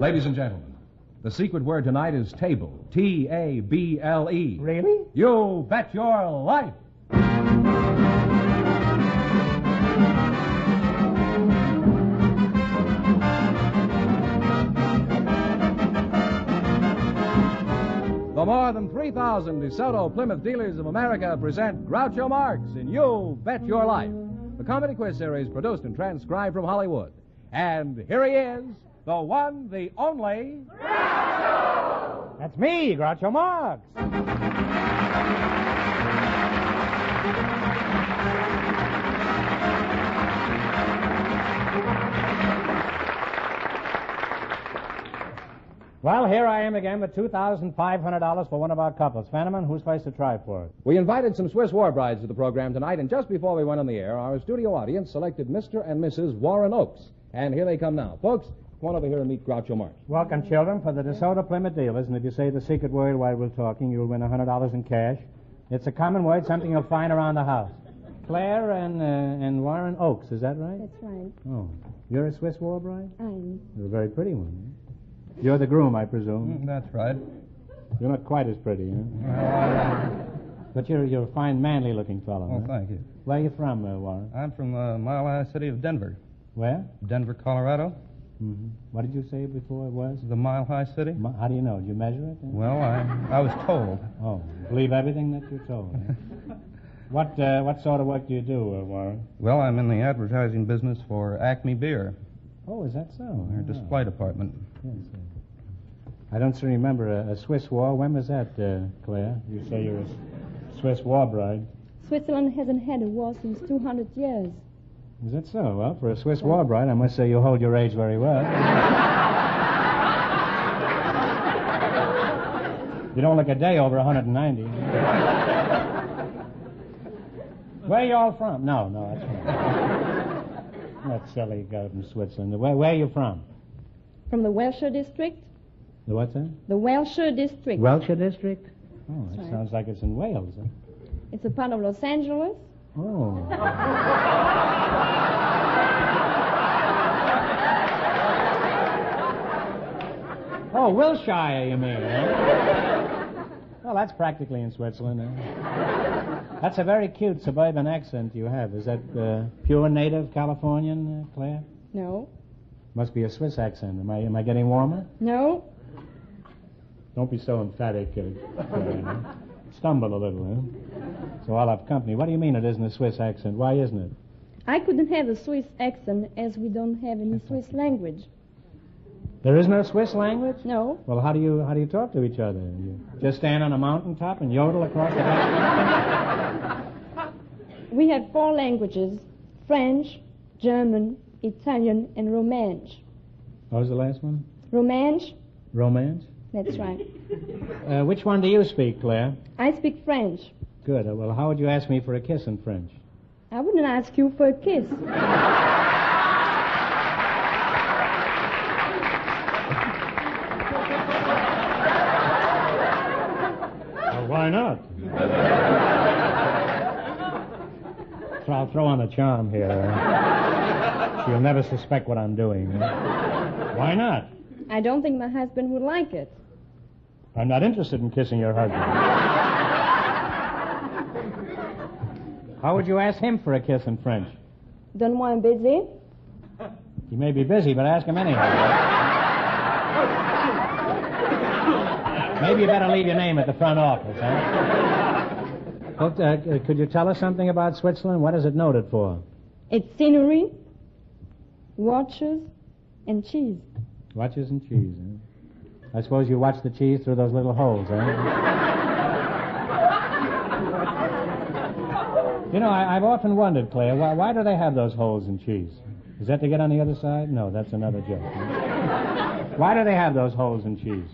Ladies and gentlemen, the secret word tonight is table. T-A-B-L-E. Really? You bet your life. The more than 3,000 DeSoto Plymouth dealers of America present Groucho Marx in You Bet Your Life, the comedy quiz series produced and transcribed from Hollywood. And here he is, the one, the only... Groucho! That's me, Groucho Marx. Well, here I am again with $2,500 for one of our couples. Fenneman, who's supposed to try for it? We invited some Swiss war brides to the program tonight, and just before we went on the air, our studio audience selected Mr. and Mrs. Warren Oakes. And here they come now. Folks, come on over here and meet Groucho Marx. Welcome, children, for the DeSoto Plymouth dealers. And if you say the secret word while we're talking, you'll win $100 in cash. It's a common word, something you'll find around the house. Claire and Warren Oakes, is that right? That's right. Oh, you're a Swiss war bride? I'm. You're a very pretty one. You're the groom, I presume. That's right. You're not quite as pretty, huh? But you're a fine, manly-looking fellow. Oh, huh? thank you. Where are you from, Warren? I'm from the Mile High City of Denver. Where? Denver, Colorado. Mm-hmm. What did you say before it was? The Mile High City. How do you know? Did you measure it? Well, I was told. Oh, believe everything that you're told. Huh? What sort of work do you do, Warren? Well, I'm in the advertising business for Acme Beer. Oh, is that so? Their display department. Yes, I don't remember a Swiss war. When was that, Claire? You say you're a Swiss war bride. Switzerland hasn't had a war since 200 years. Is that so? Well, for a Swiss war bride, I must say you hold your age very well. You don't look a day over 190. Where are you all from? No, that's right. That silly guy from Switzerland. Where are you from? From the Welshire district. The what's that? The Welshire district. Welshire district? Oh, that Sorry. sounds like it's in Wales. Huh? It's a part of Los Angeles. Oh. Oh, Wilshire, you mean, huh? Well, that's practically in Switzerland. Huh? That's a very cute suburban accent you have. Is that pure native Californian, Claire? No. Must be a Swiss accent. Am I getting warmer? No. Don't be so emphatic. Stumble a little, huh? So I'll have company. What do you mean it isn't a Swiss accent? Why isn't it? I couldn't have a Swiss accent as we don't have any Swiss language. There is no Swiss language? No. Well, how do you talk to each other? You just stand on a mountaintop and yodel across the back? We have 4 languages: French, German, Italian, and Romansh. What was the last one? Romansh? Romance? That's right. Which one do you speak, Claire? I speak French. Good. Well, how would you ask me for a kiss in French? I wouldn't ask you for a kiss. Well, why not? So I'll throw on a charm here. She'll never suspect what I'm doing. Why not? I don't think my husband would like it. I'm not interested in kissing your husband. How would you ask him for a kiss in French? Don't want him busy? He may be busy, but ask him anyhow. Maybe you better leave your name at the front office, huh? Well, could you tell us something about Switzerland? What is it noted for? It's scenery, watches, and cheese. Watches and cheese, huh? I suppose you watch the cheese through those little holes, eh? You know, I've often wondered, Claire, why do they have those holes in cheese? Is that to get on the other side? No, that's another joke. Why do they have those holes in cheese?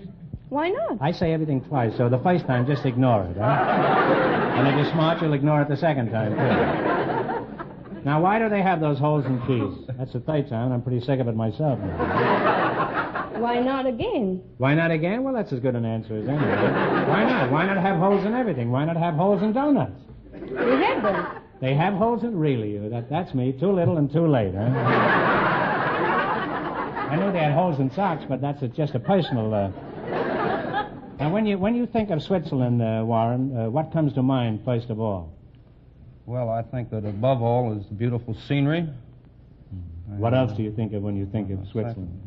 Why not? I say everything twice, so the first time, just ignore it, huh? And if you're smart, you'll ignore it the second time, too. Now, why do they have those holes in cheese? That's the third time, and I'm pretty sick of it myself now. Why not again? Why not again? Well, that's as good an answer as any. Why not? Why not have holes in everything? Why not have holes in donuts? We have them. They have holes in... Really, that's me. Too little and too late, huh? I knew they had holes in socks, but that's just a personal... Now, when you think of Switzerland, Warren, what comes to mind first of all? Well, I think that above all is the beautiful scenery. What else do you think of when you think of Switzerland?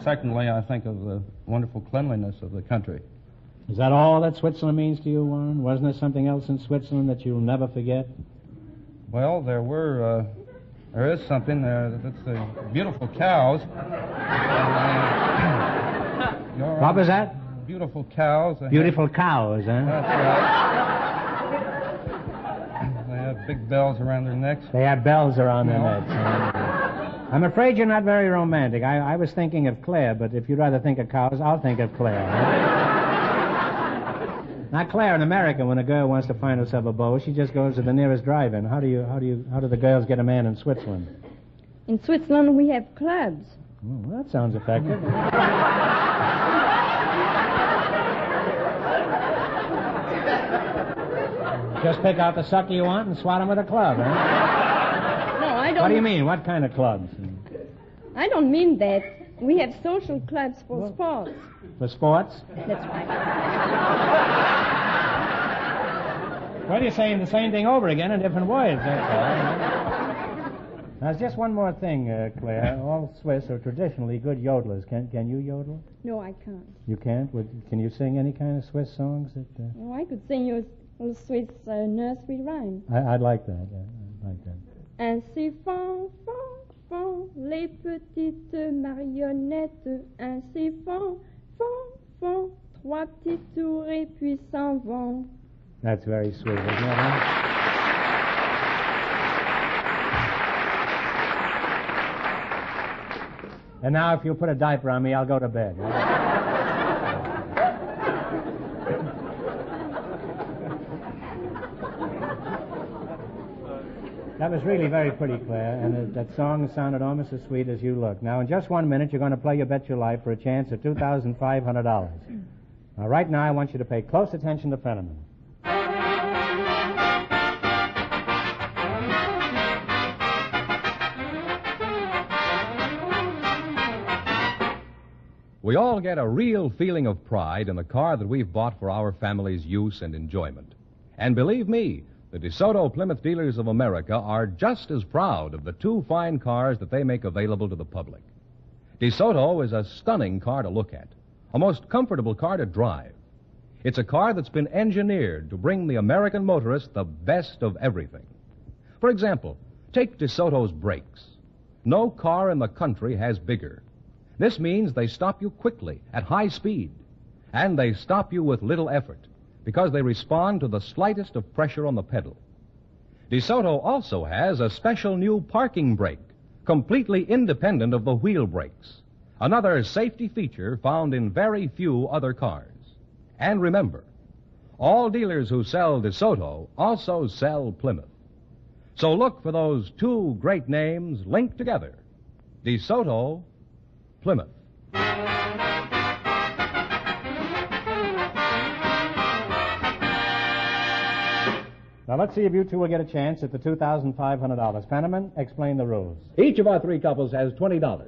Secondly, I think of the wonderful cleanliness of the country. Is that all that Switzerland means to you, Warren? Wasn't there something else in Switzerland that you'll never forget? Well, there is something there. That's the beautiful cows. What was that? Beautiful cows. Beautiful cows, huh? That's right. They have big bells around their necks. They have bells around their necks. I'm afraid you're not very romantic. I was thinking of Claire, but if you'd rather think of cows, I'll think of Claire. Now, Claire, in America, when a girl wants to find herself a beau, she just goes to the nearest drive-in. How do the girls get a man in Switzerland? In Switzerland, we have clubs. Oh, well, that sounds effective. Just pick out the sucker you want and swat him with a club, huh? No, I don't... What do you mean? What kind of clubs? I don't mean that. We have social clubs for sports. For sports? That's right. Well, you're saying the same thing over again in different words. That's all. Now, there's just one more thing, Claire. All Swiss are traditionally good yodelers. Can you yodel? No, I can't. You can't? Can you sing any kind of Swiss songs? Oh, I could sing you a Swiss nursery rhyme. I'd like that. I'd like that. Ainsi font, font, font les petites marionnettes. Ainsi font, font, font trois petits tours et puis s'en vont. That's very sweet, isn't it? Huh? And now, if you'll put a diaper on me, I'll go to bed. That was really very pretty, Claire, and that song sounded almost as sweet as you look. Now, in just 1 minute, you're going to play You Bet Your Life for a chance at $2,500. Now, right now, I want you to pay close attention to Fenneman. We all get a real feeling of pride in the car that we've bought for our family's use and enjoyment. And believe me, the DeSoto Plymouth Dealers of America are just as proud of the two fine cars that they make available to the public. DeSoto is a stunning car to look at, a most comfortable car to drive. It's a car that's been engineered to bring the American motorist the best of everything. For example, take DeSoto's brakes. No car in the country has bigger. This means they stop you quickly at high speed, and they stop you with little effort because they respond to the slightest of pressure on the pedal. DeSoto also has a special new parking brake, completely independent of the wheel brakes, another safety feature found in very few other cars. And remember, all dealers who sell DeSoto also sell Plymouth. So look for those two great names linked together, DeSoto, Plymouth. Now, let's see if you two will get a chance at the $2,500. Fenneman, explain the rules. Each of our three couples has $20.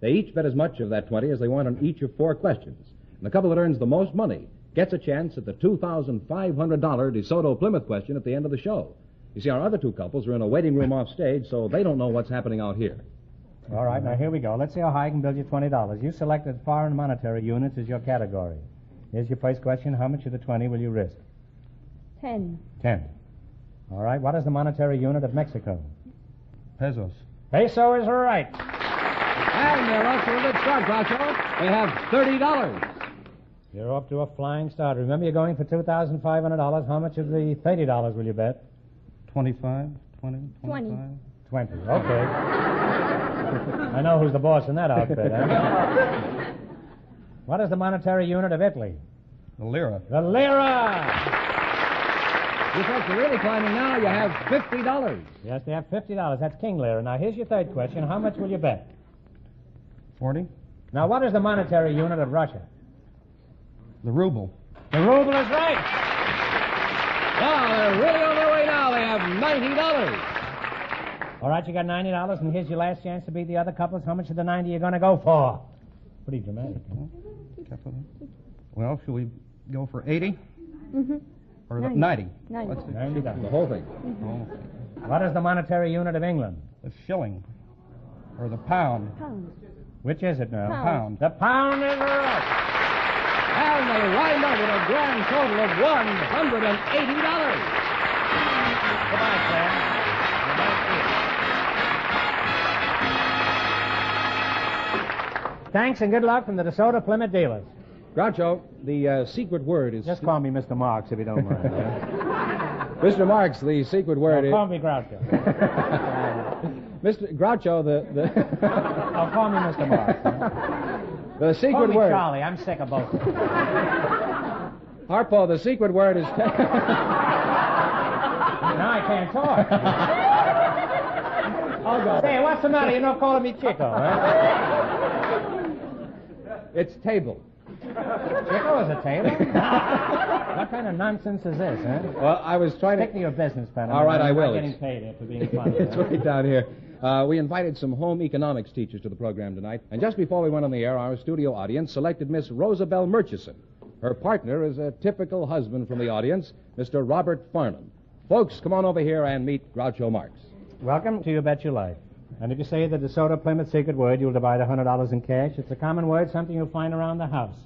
They each bet as much of that 20 as they want on each of four questions. And the couple that earns the most money gets a chance at the $2,500 DeSoto Plymouth question at the end of the show. You see, our other two couples are in a waiting room off stage, so they don't know what's happening out here. All right, now here we go. Let's see how high I can build you $20. You selected foreign monetary units as your category. Here's your first question. How much of the 20 will you risk? 10. 10. All right, what is the monetary unit of Mexico? Pesos. Peso is right. And they're off to a good start, Groucho. They have $30. You're off to a flying start. Remember, you're going for $2,500. How much of the $30 will you bet? 25, 20, 25. 20. Okay. I know who's the boss in that outfit, huh? What is the monetary unit of Italy? The lira. The lira! You folks are really climbing now. You have $50. Yes, they have $50. That's King Lira. Now, here's your third question. How much will you bet? 40. Now, what is the monetary unit of Russia? The ruble. The ruble is right. Now, they're really on their way now. They have $90. All right, you got $90, and here's your last chance to beat the other couples. How much of the 90 are you going to go for? Pretty dramatic, huh? Well, should we go for 80? Mm-hmm. Or 90? 90. Let's see. The whole thing. What is the monetary unit of England? The shilling. Or the pound. Pound. Which is it now? Pound. The pound is right. And they wind up with a grand total of $180. Goodbye, Sam. Thanks and good luck from the DeSoto Plymouth dealers. Groucho, the secret word is... Just call me Mr. Marks if you don't mind. Mr. Marks, the secret word is... Call me Groucho. Mr. Groucho, Oh, call me Mr. Marks. The secret Call me word... Charlie. I'm sick of both of them. Harpo, the secret word is... Now I can't talk. I'll go. Say, what's the matter? You're not calling me Chico, huh? It's table. Chico is a table? What kind of nonsense is this, huh? Well, I was trying to... Stick to your business, Penn. All right, I will. I'm not getting paid after being funny. It's huh? right down here. We invited some home economics teachers to the program tonight, and just before we went on the air, our studio audience selected Miss Rosabelle Murchison. Her partner is a typical husband from the audience, Mr. Robert Farnham. Folks, come on over here and meet Groucho Marx. Welcome to You Bet Your Life. And if you say the DeSoto Plymouth secret word, you'll divide $100 in cash. It's a common word, something you'll find around the house.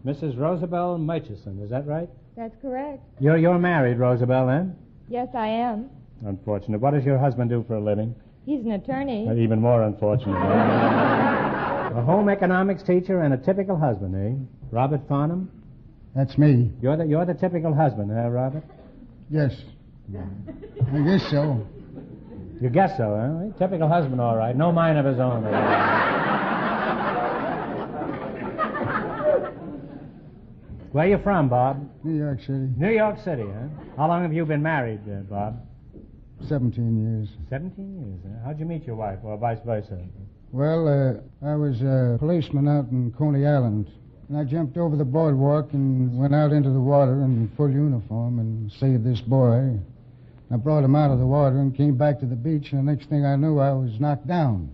Mrs. Rosabelle Murchison, is that right? That's correct. You're married, Rosabelle, then? Yes, I am. Unfortunate. What does your husband do for a living? He's an attorney. Even more unfortunate. A home economics teacher and a typical husband, eh? Robert Farnham? That's me. You're the typical husband, huh, Robert? Yes. I guess so. You guess so, huh? Typical husband, all right. No mind of his own. Where you from, Bob? New York City. New York City, huh? How long have you been married, Bob? 17 years. 17 years, huh? How'd you meet your wife, or vice versa? Well, I was a policeman out in Coney Island, and I jumped over the boardwalk and went out into the water in full uniform and saved this boy. I brought him out of the water and came back to the beach, and the next thing I knew, I was knocked down.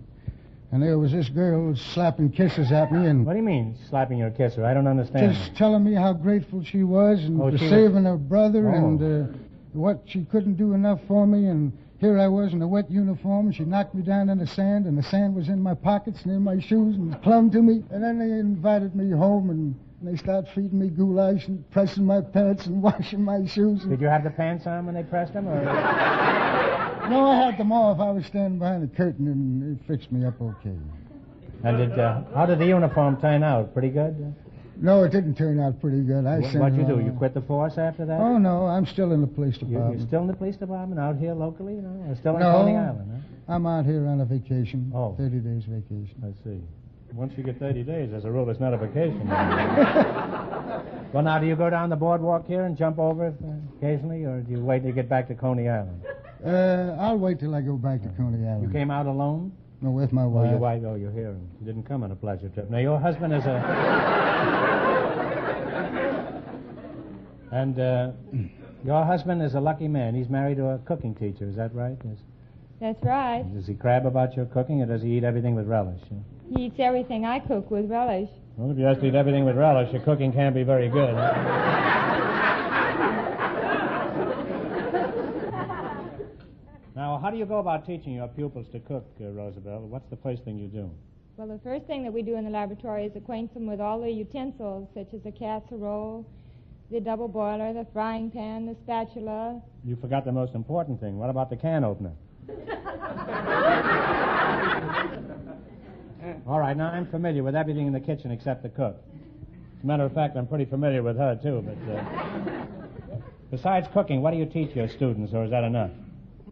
And there was this girl slapping kisses at me and... What do you mean, slapping your kisser? I don't understand. Just telling me how grateful she was and for saving her brother and what she couldn't do enough for me. And here I was in a wet uniform, and she knocked me down in the sand, and the sand was in my pockets and in my shoes and clung to me. And then they invited me home, and they started feeding me goulash and pressing my pants and washing my shoes. Did you have the pants on when they pressed them, or...? No, I had them off. I was standing behind the curtain, and they fixed me up okay. And how did the uniform turn out? Pretty good? No, it didn't turn out pretty good. What'd you do? You quit the force after that? Oh, no, I'm still in the police department. You're still in the police department out here locally, or still in Coney Island, huh? I'm out here on a vacation. Oh. 30 days vacation. I see. Once you get 30 days, as a rule, it's not a vacation. Well, now, do you go down the boardwalk here and jump over occasionally, or do you wait till you get back to Coney Island? I'll wait till I go back to Coney Island. You came out alone? No, with my wife. Oh, your wife. Oh, you're here. You didn't come on a pleasure trip. Now, your husband is a... And your husband is a lucky man. He's married to a cooking teacher. Is that right? Yes. That's right. Does he crab about your cooking, or does he eat everything with relish? He eats everything I cook with relish. Well, if you have to eat everything with relish, your cooking can't be very good. Now, how do you go about teaching your pupils to cook, Rosabelle? What's the first thing you do? Well, the first thing that we do in the laboratory is acquaint them with all the utensils, such as the casserole, the double boiler, the frying pan, the spatula. You forgot the most important thing. What about the can opener? All right, now I'm familiar with everything in the kitchen except the cook. As a matter of fact, I'm pretty familiar with her, too. But besides cooking, what do you teach your students, or is that enough?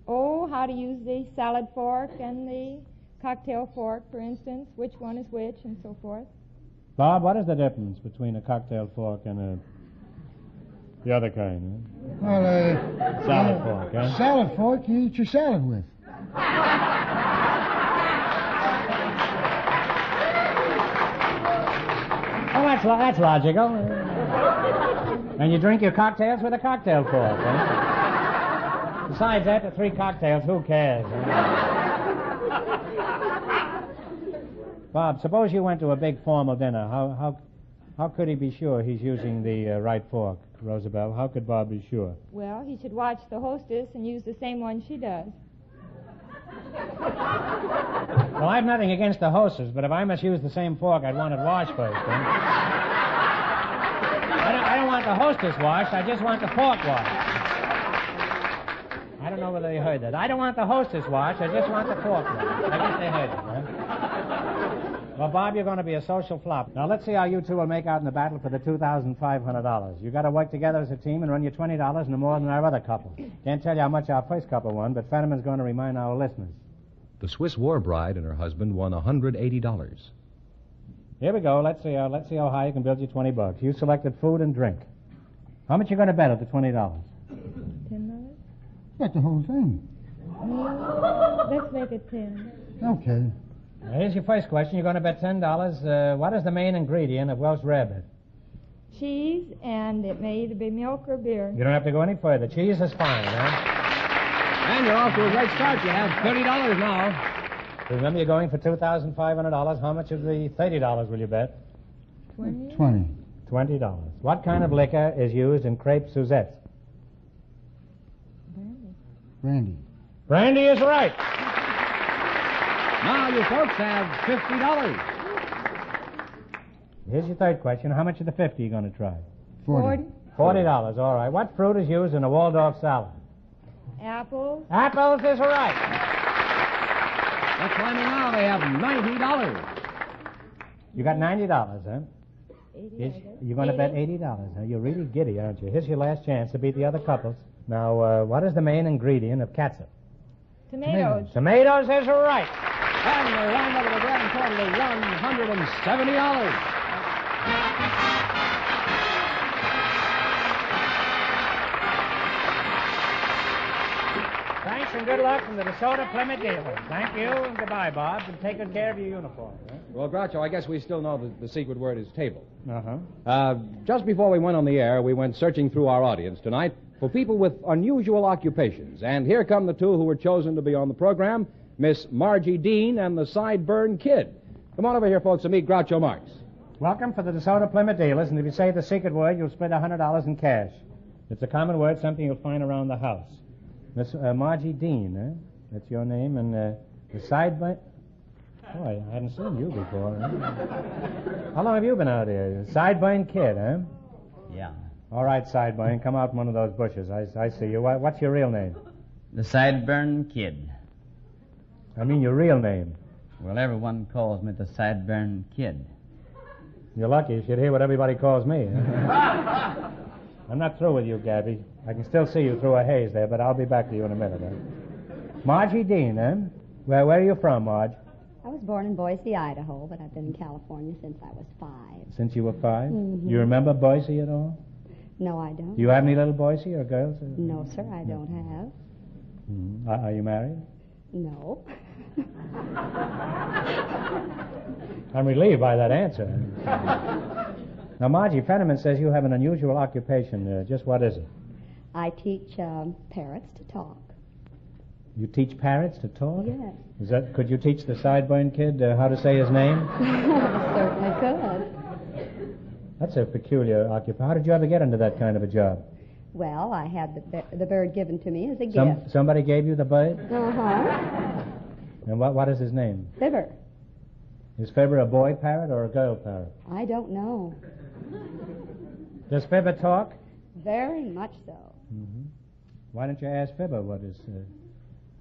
Oh, how to use the salad fork and the cocktail fork, for instance, which one is which, and so forth. Bob, what is the difference between a cocktail fork and the other kind? Huh? Well, salad fork, huh? Salad fork you eat your salad with. Oh, that's logical. And you drink your cocktails with a cocktail fork, huh? Besides that, the 3 cocktails, who cares? Huh? Bob, suppose you went to a big formal dinner. How could he be sure he's using the right fork, Roosevelt? How could Bob be sure? Well, he should watch the hostess and use the same one she does. Well, I've nothing against the hostess, but if I must use the same fork, I'd want it washed first. I don't want the hostess washed. I just want the fork washed. I don't know whether they heard that. I don't want the hostess washed. I just want the fork washed. I guess they heard it, huh? Well, Bob, you're going to be a social flop. Now, let's see how you two will make out in the battle for the $2,500. You've got to work together as a team and run you $20 no more than our other couple. Can't tell you how much our first couple won, but Fenneman's going to remind our listeners. The Swiss war bride and her husband won $180. Here we go. Let's see how high you can build you $20. You selected food and drink. How much you going to bet at the $20? $10? That's the whole thing. Let's make it 10. Okay. Now, here's your first question. You're going to bet $10. What is the main ingredient of Welsh rarebit? Cheese, and it may either be milk or beer. You don't have to go any further. Cheese is fine, huh? And you're off to a great start. You have $30 now. Remember, you're going for $2,500. How much of the $30 will you bet? 20. $20. What kind of liquor is used in crepe Suzettes? Brandy. Brandy is right. Now you folks have $50. Here's your third question. How much of the 50 are you going to try? 40. $40. All right. What fruit is used in a Waldorf salad? Apples. Apples is right. They're climbing now. They have $90. You got $90, huh? 80. You're going to bet $80. Now, you're really giddy, aren't you? Here's your last chance to beat the other couples. Now, what is the main ingredient of catsup? Tomatoes. Tomatoes is right. And they wind up with a grand total of $170. Thanks and good luck from the DeSoto Plymouth dealers. Thank you and goodbye, Bob. And take good care of your uniform. Huh? Well, Groucho, I guess we still know the secret word is table. Uh-huh. Just before we went on the air, we went searching through our audience tonight for people with unusual occupations. And here come the two who were chosen to be on the program, Miss Margie Dean and the Sideburn Kid. Come on over here, folks, and meet Groucho Marx. Welcome for the DeSoto Plymouth dealers, and if you say the secret word, you'll split $100 in cash. It's a common word, something you'll find around the house. Miss Margie Dean, eh? That's your name, and the Sideburn... Boy, I hadn't seen you before. Huh? How long have you been out here? Sideburn Kid, huh? Yeah. All right, Sideburn, come out from one of those bushes. I see you. What's your real name? The Sideburn Kid. I mean your real name. Well, everyone calls me the Sideburn Kid. You're lucky. You should hear what everybody calls me. Huh? I'm not through with you, Gabby. I can still see you through a haze there, but I'll be back to you in a minute. Huh? Margie Dean, eh? Where are you from, Marge? I was born in Boise, Idaho, but I've been in California since I was 5. Since you were 5? Mm-hmm. You remember Boise at all? No, I don't. Do you have any little Boise or girls? No, sir, I don't have. Mm-hmm. Are you married? No. I'm relieved by that answer. Now, Margie, Fenneman says you have an unusual occupation. Just what is it? I teach parrots to talk. You teach parrots to talk? Yes. Could you teach the Sideburn Kid how to say his name? Certainly could. That's a peculiar occupation. How did you ever get into that kind of a job? Well, I had the bird given to me as a gift. Somebody gave you the bird? Uh-huh. And what is his name? Fibber. Is Fibber a boy parrot or a girl parrot? I don't know. Does Fibber talk? Very much so. Mm-hmm. Why don't you ask Fibber what is...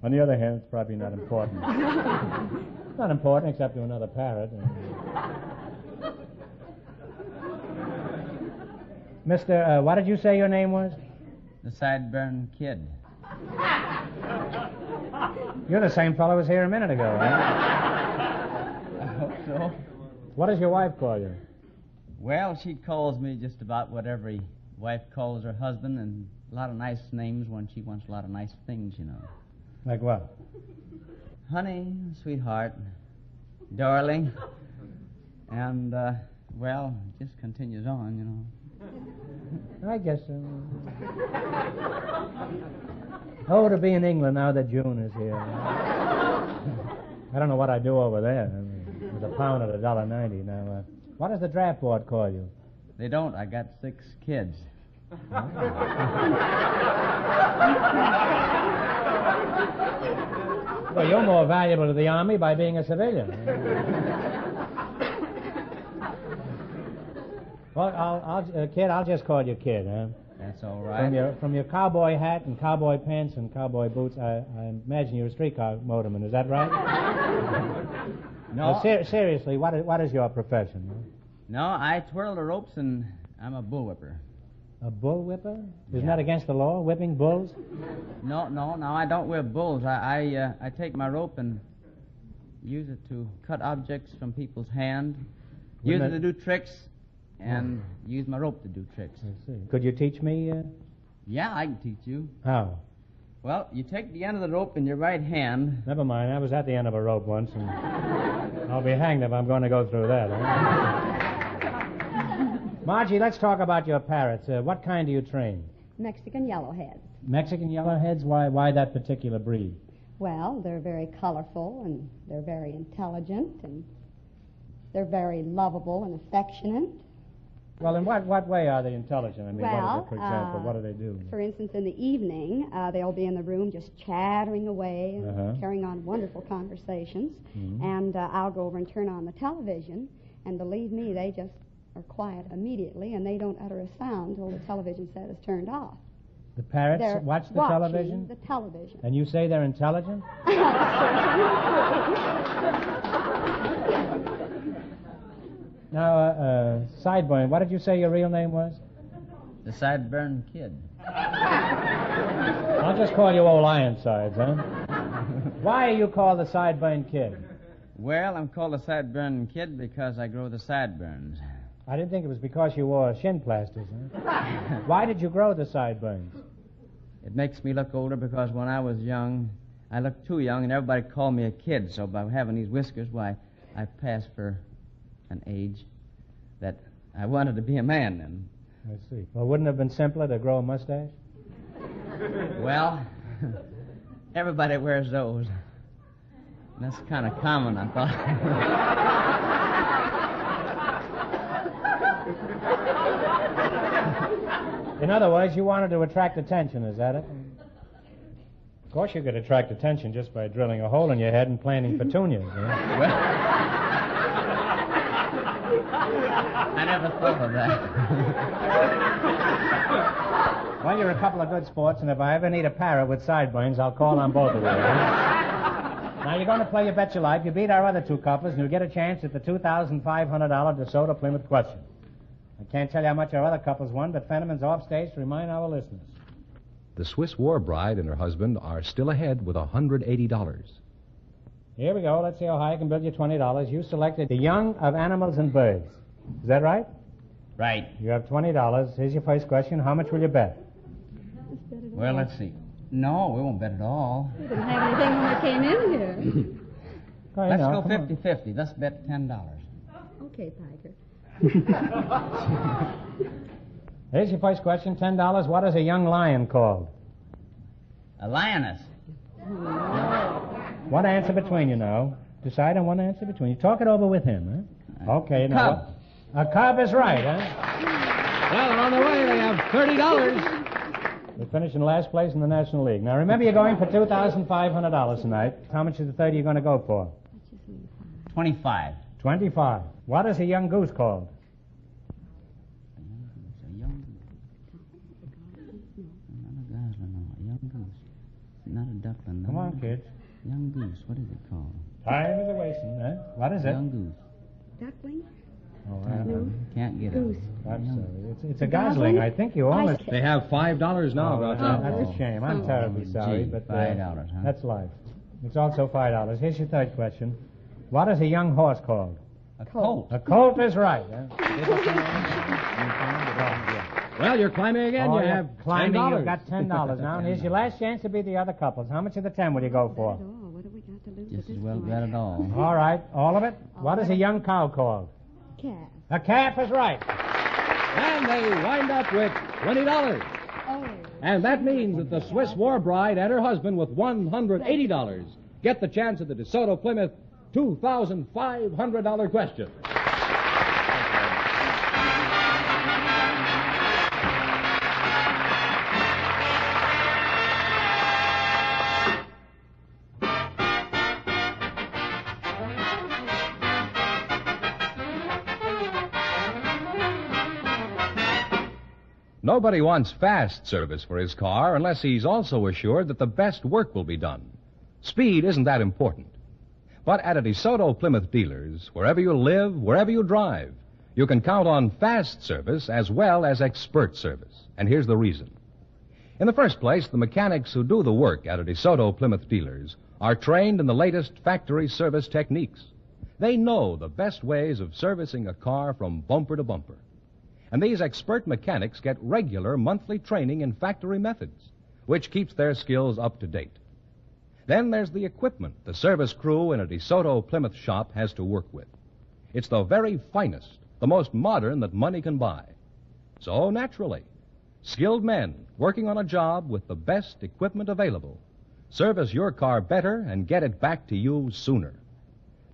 On the other hand, it's probably not important. It's not important except to another parrot. Mr. What did you say your name was? The Sideburn Kid. You're the same fellow who was here a minute ago, right? I hope so. What does your wife call you? Well, she calls me just about what every wife calls her husband, and a lot of nice names when she wants a lot of nice things, you know. Like what? Honey, sweetheart, darling, and, well, it just continues on, you know. I guess so. Oh, to be in England now that June is here. I don't know what I do over there. I mean, with a pound at $1.90. Now, what does the draft board call you? They don't. I got 6 kids. Well, you're more valuable to the Army by being a civilian. Well, kid, I'll just call you kid, huh? That's all right. From your cowboy hat and cowboy pants and cowboy boots, I imagine you're a streetcar motorman. Is that right? No. Seriously, what is your profession? Huh? No, I twirl the ropes and I'm a bullwhipper. A bullwhipper? Isn't that against the law, whipping bulls? No, I don't whip bulls. I take my rope and use it to cut objects from people's hand, use it to do tricks, and use my rope to do tricks. I see. Could you teach me? Yeah, I can teach you. How? Well, you take the end of the rope in your right hand. Never mind. I was at the end of a rope once, and I'll be hanged if I'm going to go through that. Huh? Margie, let's talk about your parrots. What kind do you train? Mexican yellowheads. Mexican yellowheads? Why that particular breed? Well, they're very colorful, and they're very intelligent, and they're very lovable and affectionate. Well, in what way are they intelligent? I mean, well, for example, what do they do? For instance, in the evening, they'll be in the room just chattering away, and carrying on wonderful conversations, and I'll go over and turn on the television, and believe me, they just are quiet immediately, and they don't utter a sound until the television set is turned off. The parrots They're watch the television? The television. And you say they're intelligent? Now, Sideburn, what did you say your real name was? The Sideburn Kid. I'll just call you Old Ironsides, huh? Why are you called the Sideburn Kid? Well, I'm called the Sideburn Kid because I grow the sideburns. I didn't think it was because you wore shin plasters, huh? Why did you grow the sideburns? It makes me look older because when I was young, I looked too young, and everybody called me a kid. So by having these whiskers, why, I passed for an age that I wanted to be a man then. I see. Well, wouldn't it have been simpler to grow a mustache? Well, everybody wears those. That's kind of common, I thought. In other words, you wanted to attract attention, is that it? Of course you could attract attention just by drilling a hole in your head and planting petunias. Well, I never thought of that. Well, you're a couple of good sports, and if I ever need a parrot with sideburns, I'll call on both of you. Now, you're going to play You Bet Your Life. You beat our other two couples, and you'll get a chance at the $2,500 DeSoto Plymouth question. I can't tell you how much our other couples won, but Fenneman's off stage to remind our listeners. The Swiss war bride and her husband are still ahead with $180. Here we go. Let's see how high I can build you $20. You selected the young of animals and birds. Is that right? Right. You have $20. Here's your first question. How much will you bet? Well, let's see. No, we won't bet at all. We didn't have anything when we came in here. Let's go 50-50. Let's bet $10. Okay, Piker. Here's your first question, $10. What is a young lion called? A lioness. One answer between you now. Decide on one answer between you. Talk it over with him, huh? Okay, now. Cub. A cub is right, huh? Well, and on the way, they have $30. They finished in last place in the National League. Now, remember, you're going for $2,500 tonight. How much of the 30 are you going to go for? 25. 25. What is a young goose called? A young goose. Not a duckling. Come on, kids. Young goose. What is it called? Time is a-wasting, huh? What is it? Young goose. Duckling? Oh, Can't get Goose. it. I'm sorry. It's a gosling. I think you own it. They have $5 now, Groucho. That's a shame. I'm terribly sorry, but $5, huh? that's life. It's also $5. Here's your third question. What is a young horse called? A colt. A colt is right. Huh? Well, you're climbing again. Oh, you you're have climbing. $10. You've got $10 now. And here's your last chance to beat the other couples. How much of the 10 will you go for? What have we got to lose Just at as this well point? bet it all. All right. All of it? What is a young cow called? Calf. A calf is right. And they wind up with $20. Oh. And that means that the Swiss war bride and her husband with $180 get the chance at the DeSoto Plymouth $2,500 question. Nobody wants fast service for his car unless he's also assured that the best work will be done. Speed isn't that important. But at a DeSoto Plymouth dealers, wherever you live, wherever you drive, you can count on fast service as well as expert service. And here's the reason. In the first place, the mechanics who do the work at a DeSoto Plymouth dealers are trained in the latest factory service techniques. They know the best ways of servicing a car from bumper to bumper. And these expert mechanics get regular monthly training in factory methods, which keeps their skills up to date. Then there's the equipment the service crew in a DeSoto Plymouth shop has to work with. It's the very finest, the most modern that money can buy. So, naturally, skilled men working on a job with the best equipment available service your car better and get it back to you sooner.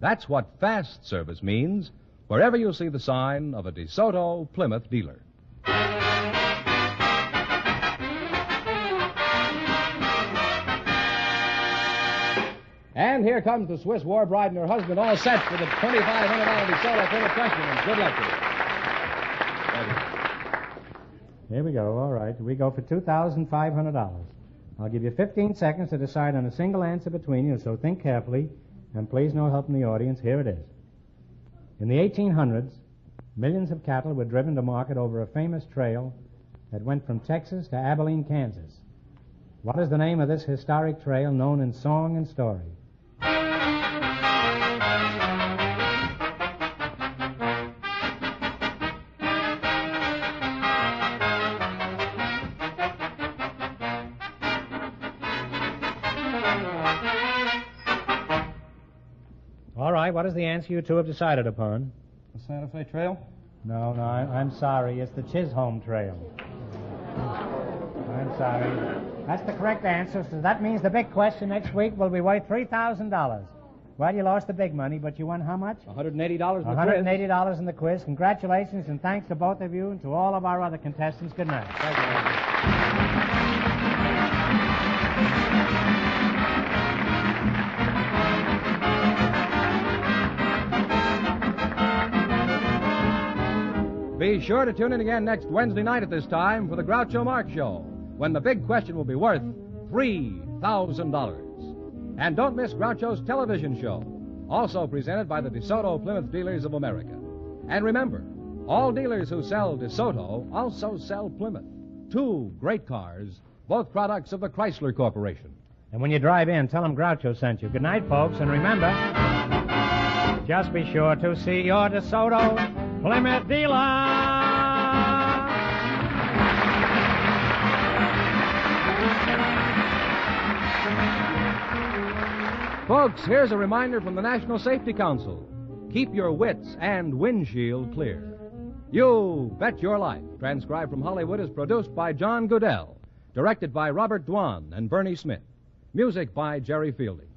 That's what fast service means wherever you see the sign of a DeSoto Plymouth dealer. And here comes the Swiss war bride and her husband, all set for the $2,500 DeSoto Plymouth question. And good luck to you. Here we go. All right. We go for $2,500. I'll give you 15 seconds to decide on a single answer between you, so think carefully. And please, no help from the audience. Here it is. In the 1800s, millions of cattle were driven to market over a famous trail that went from Texas to Abilene, Kansas. What is the name of this historic trail known in song and story? All right, what is the answer you two have decided upon? The Santa Fe Trail? No, I'm sorry. It's the Chisholm Trail. I'm sorry. That's the correct answer, so that means the big question next week will be worth $3,000. Well, you lost the big money, but you won how much? $180 in the quiz. $180 in the quiz. Congratulations, and thanks to both of you and to all of our other contestants. Good night. Thank you. Be sure to tune in again next Wednesday night at this time for the Groucho Marx Show, when the big question will be worth $3,000. And don't miss Groucho's television show, also presented by the DeSoto Plymouth Dealers of America. And remember, all dealers who sell DeSoto also sell Plymouth. Two great cars, both products of the Chrysler Corporation. And when you drive in, tell them Groucho sent you. Good night, folks, and remember, just be sure to see your DeSoto Plymouth dealer. Folks, here's a reminder from the National Safety Council. Keep your wits and windshield clear. You Bet Your Life, transcribed from Hollywood, is produced by John Goodell, directed by Robert Dwan and Bernie Smith, music by Jerry Fielding.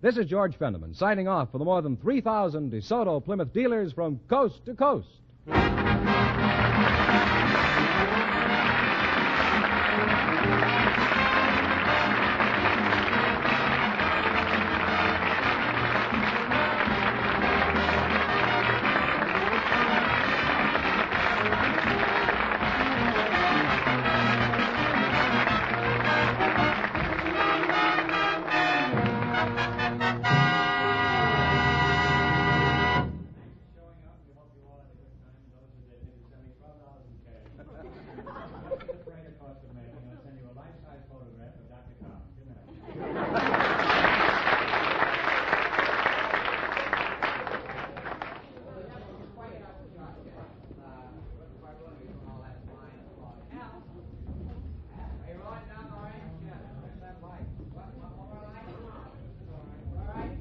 This is George Fenneman, signing off for the more than 3,000 DeSoto Plymouth dealers from coast to coast.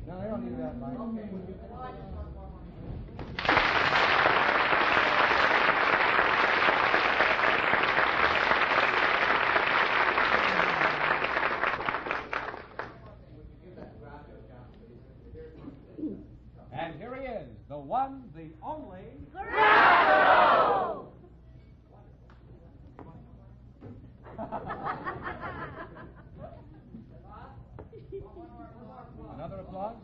No, they don't need that light. Okay. the one, the only... Groucho! Another applause?